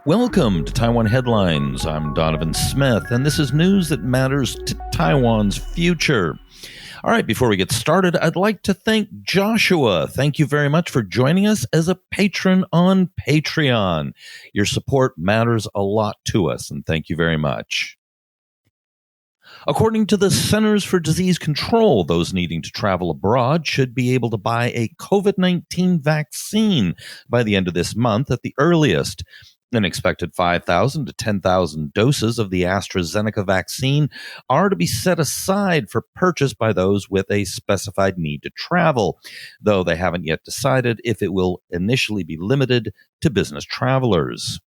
Welcome to Taiwan Headlines. I'm Donovan Smith, and this is news that matters to Taiwan's future. All right, before we get started, I'd like to thank Joshua. Thank you very much for joining us as a patron on Patreon. Your support matters a lot to us, and thank you very much. According to the Centers for Disease Control, those needing to travel abroad should be able to buy a COVID-19 vaccine by the end of this month at the earliest. An expected 5,000 to 10,000 doses of the AstraZeneca vaccine are to be set aside for purchase by those with a specified need to travel, though they haven't yet decided if it will initially be limited to business travelers.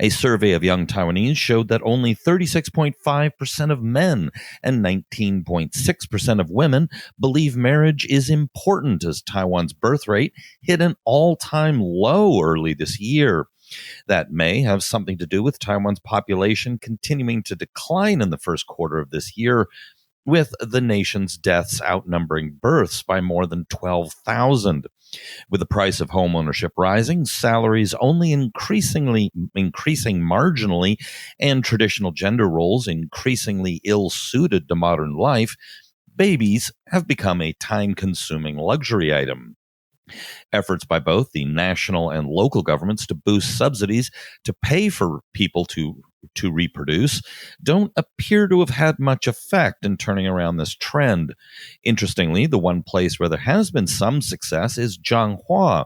A survey of young Taiwanese showed that only 36.5% of men and 19.6% of women believe marriage is important, as Taiwan's birth rate hit an all-time low early this year. That may have something to do with Taiwan's population continuing to decline in the first quarter of this year, with the nation's deaths outnumbering births by more than 12,000. With the price of homeownership rising, salaries only increasing marginally, and traditional gender roles increasingly ill-suited to modern life, babies have become a time-consuming luxury item. Efforts by both the national and local governments to boost subsidies to pay for people to reproduce don't appear to have had much effect in turning around this trend. Interestingly, the one place where there has been some success is Zhanghua,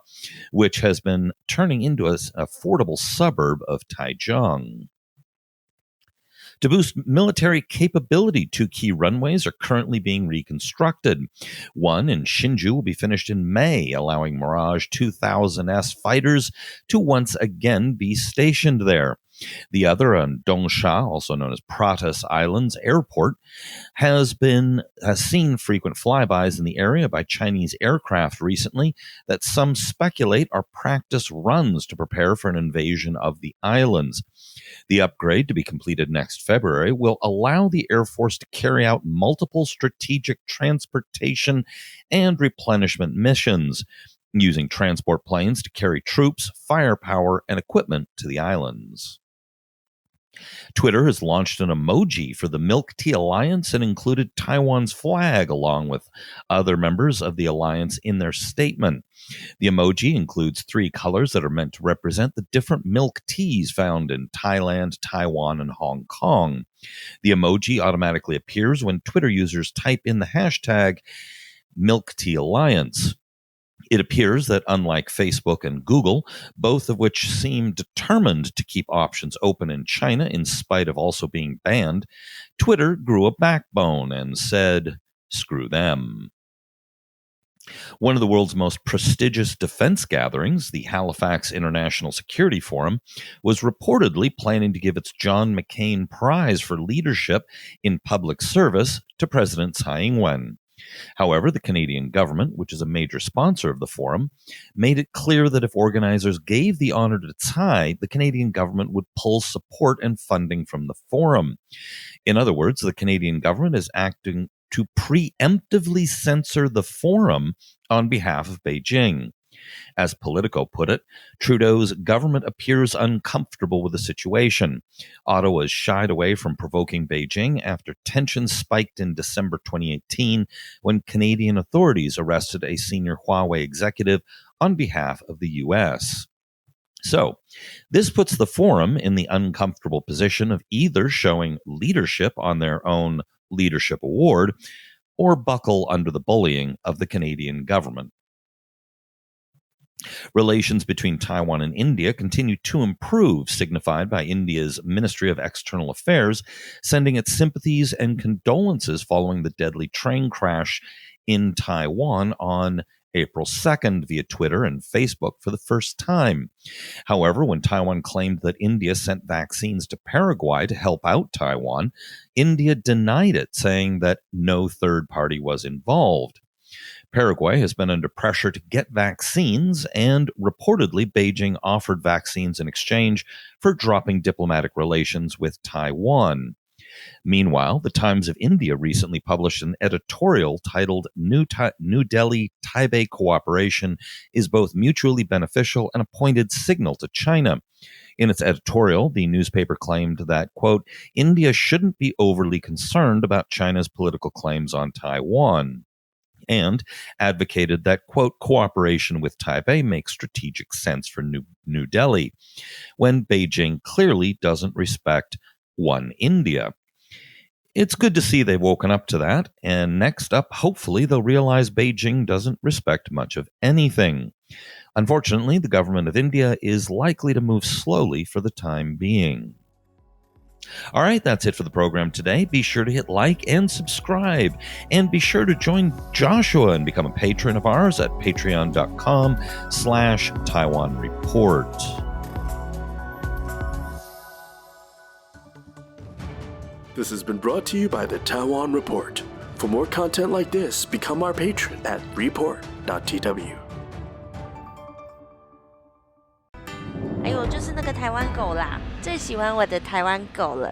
which has been turning into an affordable suburb of Taichung. To boost military capability, 2 key runways are currently being reconstructed. One in Hsinchu will be finished in May, allowing Mirage 2000S fighters to once again be stationed there. The other on Dongsha, also known as Pratas Islands Airport, has seen frequent flybys in the area by Chinese aircraft recently that some speculate are practice runs to prepare for an invasion of the islands. The upgrade, to be completed next February, will allow the Air Force to carry out multiple strategic transportation and replenishment missions, using transport planes to carry troops, firepower, and equipment to the islands. Twitter has launched an emoji for the Milk Tea Alliance and included Taiwan's flag along with other members of the alliance in their statement. The emoji includes 3 colors that are meant to represent the different milk teas found in Thailand, Taiwan, and Hong Kong. The emoji automatically appears when Twitter users type in the hashtag Milk Tea Alliance. It appears that, unlike Facebook and Google, both of which seem determined to keep options open in China in spite of also being banned, Twitter grew a backbone and said, "Screw them." One of the world's most prestigious defense gatherings, the Halifax International Security Forum, was reportedly planning to give its John McCain Prize for Leadership in Public Service to President Tsai Ing-wen. However, the Canadian government, which is a major sponsor of the forum, made it clear that if organizers gave the honor to Tsai, the Canadian government would pull support and funding from the forum. In other words, the Canadian government is acting to preemptively censor the forum on behalf of Beijing. As Politico put it, Trudeau's government appears uncomfortable with the situation. Ottawa has shied away from provoking Beijing after tensions spiked in December 2018 when Canadian authorities arrested a senior Huawei executive on behalf of the U.S. So, this puts the forum in the uncomfortable position of either showing leadership on their own leadership award or buckle under the bullying of the Canadian government. Relations between Taiwan and India continue to improve, signified by India's Ministry of External Affairs sending its sympathies and condolences following the deadly train crash in Taiwan on April 2nd via Twitter and Facebook for the first time. However, when Taiwan claimed that India sent vaccines to Paraguay to help out Taiwan, India denied it, saying that no third party was involved. Paraguay has been under pressure to get vaccines, and reportedly Beijing offered vaccines in exchange for dropping diplomatic relations with Taiwan. Meanwhile, the Times of India recently published an editorial titled New Delhi-Taipei Cooperation is both mutually beneficial and a pointed signal to China. In its editorial, the newspaper claimed that, quote, India shouldn't be overly concerned about China's political claims on Taiwan, and advocated that, quote, cooperation with Taipei makes strategic sense for New Delhi, when Beijing clearly doesn't respect one India. It's good to see they've woken up to that, and next up, hopefully, they'll realize Beijing doesn't respect much of anything. Unfortunately, the government of India is likely to move slowly for the time being. All right, that's it for the program today. Be sure to hit like and subscribe, and be sure to join Joshua and become a patron of ours at patreon.com/Taiwan Report. This has been brought to you by the Taiwan Report. For more content like this, become our patron at report.tw. 哎呦，就是那个台湾狗啦，最喜欢我的台湾狗了。